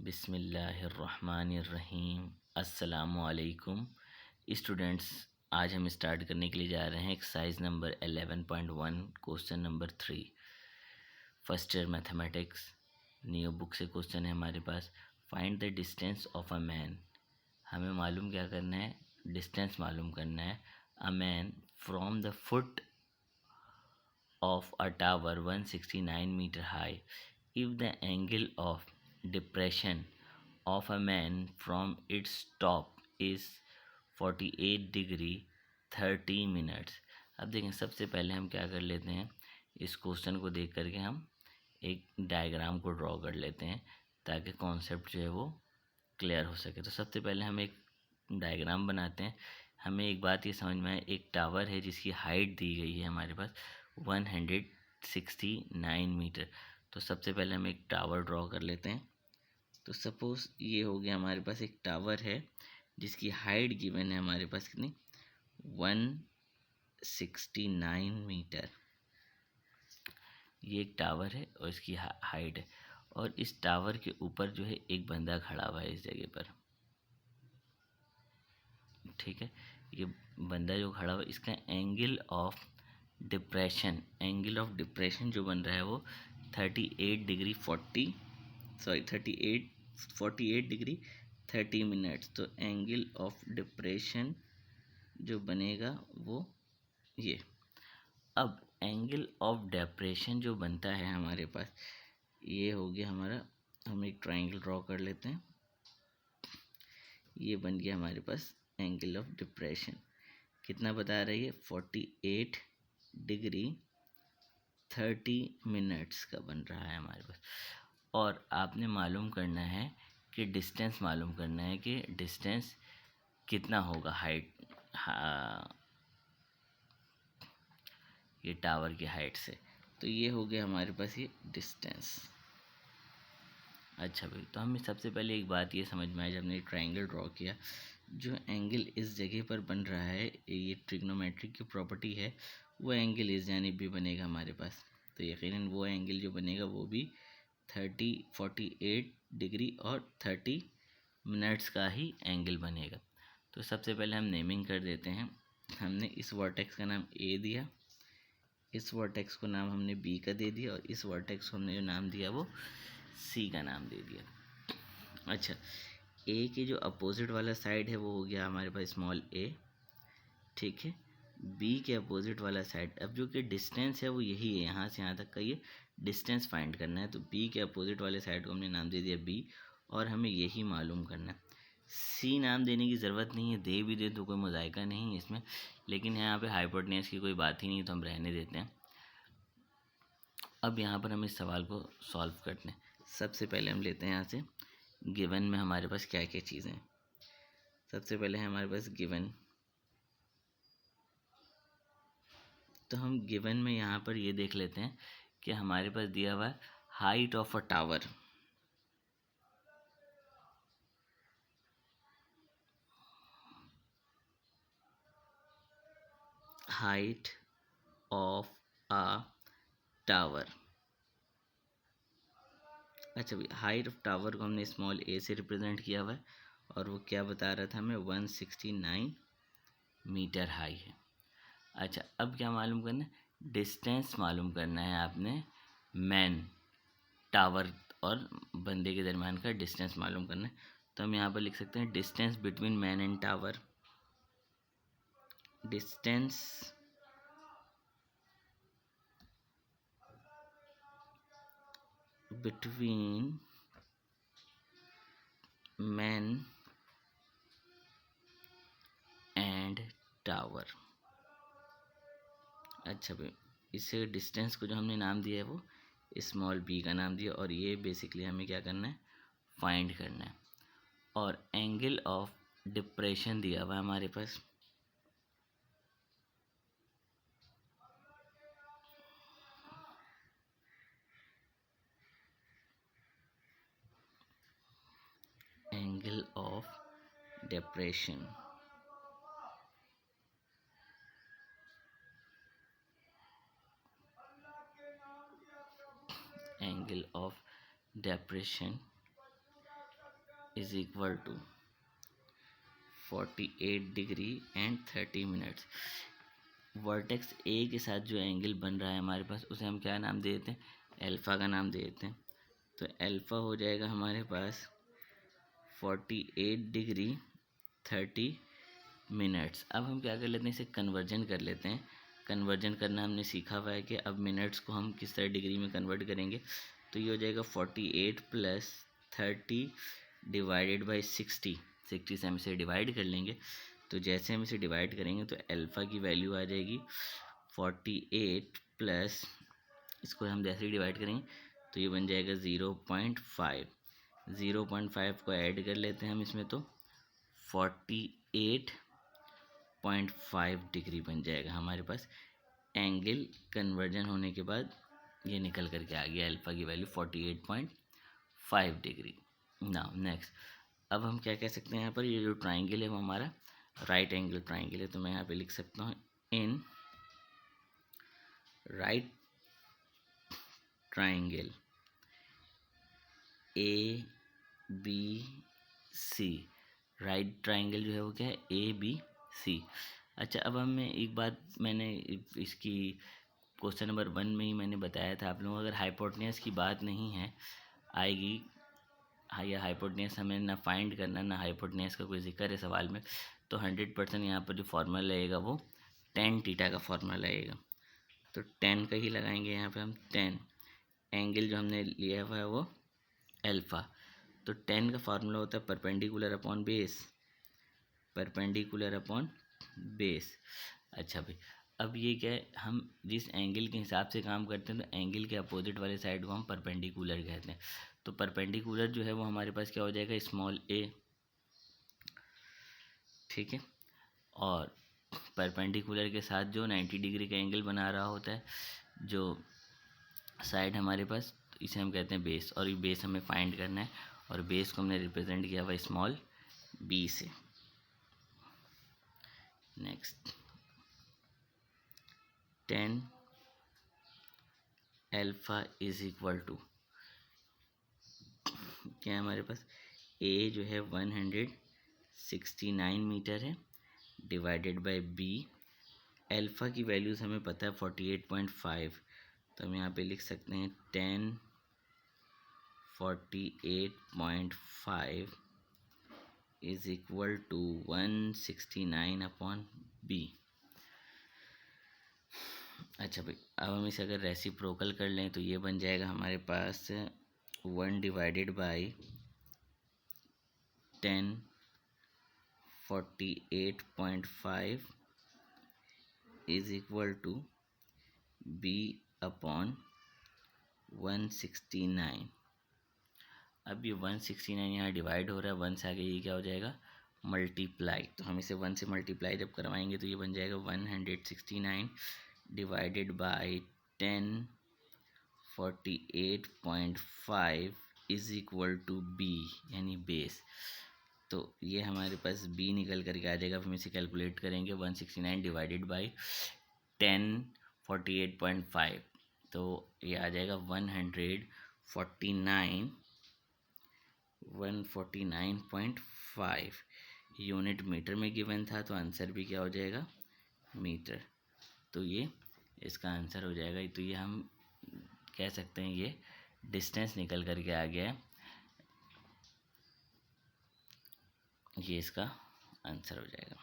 बिस्मिल्लाहिर्रहमानिर्रहीम। अस्सलामुअलैकुम स्टूडेंट्स। आज हम स्टार्ट करने के लिए जा रहे हैं exercise number 11.1 question number 3 first year mathematics. New book से क्वेश्चन है हमारे पास। Find the distance of a man. हमें मालूम क्या करना है, डिस्टेंस मालूम करना है। A man from the foot of a tower 169 meter high if the angle of depression of a man from its top is 48 degree 30 minutes। अब देखें, सबसे पहले हम क्या कर लेते हैं, इस क्वेश्चन को देख करके हम एक डायग्राम को ड्रॉ कर लेते हैं ताकि कॉन्सेप्ट जो है वो क्लियर हो सके। तो सबसे पहले हम एक डायग्राम बनाते हैं। हमें एक बात ये समझ में आए, एक टावर है जिसकी हाइट दी गई है हमारे पास 169 मीटर। तो सबसे पहले हम एक टावर ड्रॉ कर लेते हैं। तो सपोज़ ये हो गया, हमारे पास एक टावर है जिसकी हाइट गिवन है हमारे पास कितनी, 169 मीटर। ये एक टावर है और इसकी हाइट है, और इस टावर के ऊपर जो है एक बंदा खड़ा हुआ है इस जगह पर। ठीक है, ये बंदा जो खड़ा हुआ है, इसका एंगल ऑफ डिप्रेशन जो बन रहा है वो 38 डिग्री 48 डिग्री 30 मिनट्स। तो एंगल ऑफ डिप्रेशन जो बनेगा वो ये। अब एंगल ऑफ डिप्रेशन जो बनता है हमारे पास, ये हो गया हमारा। हम एक ट्रायंगल ड्रॉ कर लेते हैं। ये बन गया हमारे पास एंगल ऑफ डिप्रेशन। कितना बता रही है, 48 डिग्री 30 मिनट्स का बन रहा है हमारे पास। और आपने मालूम करना है कि डिस्टेंस मालूम करना है कि डिस्टेंस कितना होगा हाइट, ये टावर की हाइट से। तो ये हो गया हमारे पास ये डिस्टेंस। अच्छा भाई, तो हमें सबसे पहले एक बात ये समझ में आई, जब हमने ट्रायंगल ड्रॉ किया, जो एंगल इस जगह पर बन रहा है, ये ट्रिग्नोमेट्रिक की प्रॉपर्टी है, वो एंगल इस जानिब भी बनेगा हमारे पास। तो यकीनन वो एंगल जो बनेगा वो भी 48 डिग्री और 30 मिनट्स का ही एंगल बनेगा। तो सबसे पहले हम नेमिंग कर देते हैं। हमने इस वर्टेक्स का नाम ए दिया, इस वर्टेक्स को नाम हमने बी का दे दिया, और इस वर्टेक्स को हमने जो नाम दिया वो सी का नाम दे दिया। अच्छा, ए के जो अपोजिट वाला साइड है वो हो गया हमारे पास स्मॉल ए। ठीक है, बी के अपोजिट वाला साइड, अब जो कि डिस्टेंस है वो यही है, यहाँ से यहाँ तक का ये डिस्टेंस फाइंड करना है। तो बी के अपोजिट वाले साइड को हमने नाम दे दिया बी, और हमें यही मालूम करना है। सी नाम देने की ज़रूरत नहीं है, दे भी दे तो कोई मुज़ायका नहीं है इसमें, लेकिन यहाँ पे हाइपोटेन्यूज की कोई बात ही नहीं, तो हम रहने देते हैं। अब यहाँ पर हम इस सवाल को सॉल्व करते हैं। सबसे पहले हम लेते हैं यहाँ से गिवन में हमारे पास क्या क्या चीज़ें हैं। सबसे पहले है हमारे पास गिवन। तो हम गिवन में यहाँ पर ये देख लेते हैं कि हमारे पास दिया हुआ है height of a tower. Height of a tower. अच्छा भाई, हाइट ऑफ टावर को हमने स्मॉल ए से रिप्रेजेंट किया हुआ है, और वो क्या बता रहा था हमें, 169 मीटर हाई है। अच्छा, अब क्या मालूम करना है, डिस्टेंस मालूम करना है आपने। मैन, टावर और बंदे के दरमियान का डिस्टेंस मालूम करना है। तो हम यहाँ पर लिख सकते हैं distance between man and tower. Distance between man and tower. अच्छा भाई, इसे डिस्टेंस को जो हमने नाम दिया है वो स्मॉल बी का नाम दिया, और ये बेसिकली हमें क्या करना है, फाइंड करना है। और एंगल ऑफ डिप्रेशन दिया हुआ है हमारे पास। Angle of depression, angle of depression is equal to 48 degree and 30 minutes. Vertex A के साथ जो एंगल बन रहा है हमारे पास, उसे हम क्या नाम दे देते हैं, अल्फ़ा का नाम दे देते हैं। तो अल्फ़ा हो जाएगा हमारे पास 48 डिग्री 30 मिनट्स। अब हम क्या कर लेते हैं, इसे कन्वर्जन कर लेते हैं। कन्वर्जन करना हमने सीखा हुआ है कि अब मिनट्स को हम किस तरह डिग्री में कन्वर्ट करेंगे। तो ये हो जाएगा 48 प्लस 30 डिवाइडेड बाई 60 से हम इसे डिवाइड कर लेंगे। तो जैसे हम इसे डिवाइड करेंगे तो अल्फ़ा की वैल्यू आ जाएगी 48 प्लस, इसको हम जैसे ही डिवाइड करेंगे तो ये बन जाएगा 0.5। 0.5 को ऐड कर लेते हैं हम इसमें, तो 48.5 डिग्री बन जाएगा हमारे पास। एंगल कन्वर्जन होने के बाद ये निकल करके आ गया अल्फ़ा की वैल्यू 48.5 डिग्री। नाउ नेक्स्ट, अब हम क्या कह सकते हैं यहाँ पर, ये जो ट्राइंगल है वो हमारा राइट एंगल ट्राइंगल है। तो मैं यहाँ पे लिख सकता हूँ in right triangle A B C, right triangle जो है वो क्या है, ए बी सी। अच्छा, अब हमें एक बात, मैंने इसकी क्वेश्चन नंबर 1 में ही मैंने बताया था आप लोगों को, अगर हाइपोटेन्यूज की बात नहीं है आएगी, या हाइपोटेन्यूज हमें ना फाइंड करना ना हाइपोटेन्यूज का कोई जिक्र है सवाल में, तो 100% यहाँ पर जो फार्मूला लगेगा वो tan थीटा का फार्मूला लगेगा। तो tan का ही लगाएंगे यहाँ पे हम। tan एंगल जो हमने लिया हुआ है वो अल्फ़ा, तो tan का फार्मूला होता है perpendicular upon base, perpendicular upon base. अच्छा भाई, अब ये क्या है, हम जिस एंगल के हिसाब से काम करते हैं तो एंगल के अपोजिट वाले साइड को हम परपेंडिकुलर कहते हैं। तो परपेंडिकुलर जो है वो हमारे पास क्या हो जाएगा, स्मॉल a, ठीक है। और परपेंडिकुलर के साथ जो 90 डिग्री का एंगल बना रहा होता है जो साइड हमारे पास, तो इसे हम कहते हैं बेस। और ये बेस हमें फाइंड करना है, और बेस को हमने रिप्रेजेंट किया हुआ स्मॉल b से। Next, tan alpha is equal to क्या है हमारे पास, a जो है 169 मीटर है, डिवाइडेड बाय b। अल्फ़ा की वैल्यूज़ हमें पता है 48.5, तो हम यहाँ पे लिख सकते हैं 48.5 is equal to 169 upon b। अच्छा भाई, अब हम इसे अगर रेसिप्रोकल कर लें तो ये बन जाएगा हमारे पास 1 divided by 10 48.5 is equal to b upon 169। अब ये 169 यहाँ डिवाइड हो रहा है, 1 से आगे ये क्या हो जाएगा, मल्टीप्लाई। तो हम इसे 1 से मल्टीप्लाई जब करवाएंगे तो ये बन जाएगा 169 divided by 10 48.5 is equal to b, यानी बेस। तो ये हमारे पास b निकल करके आ जाएगा। हम इसे कैलकुलेट करेंगे 169 डिवाइडेड बाई 10 48.5, तो ये आ जाएगा 149.5 यूनिट मीटर में गिवन था, तो आंसर भी क्या हो जाएगा, मीटर। तो ये इसका आंसर हो जाएगा। तो ये हम कह सकते हैं ये डिस्टेंस निकल करके आ गया है, ये इसका आंसर हो जाएगा।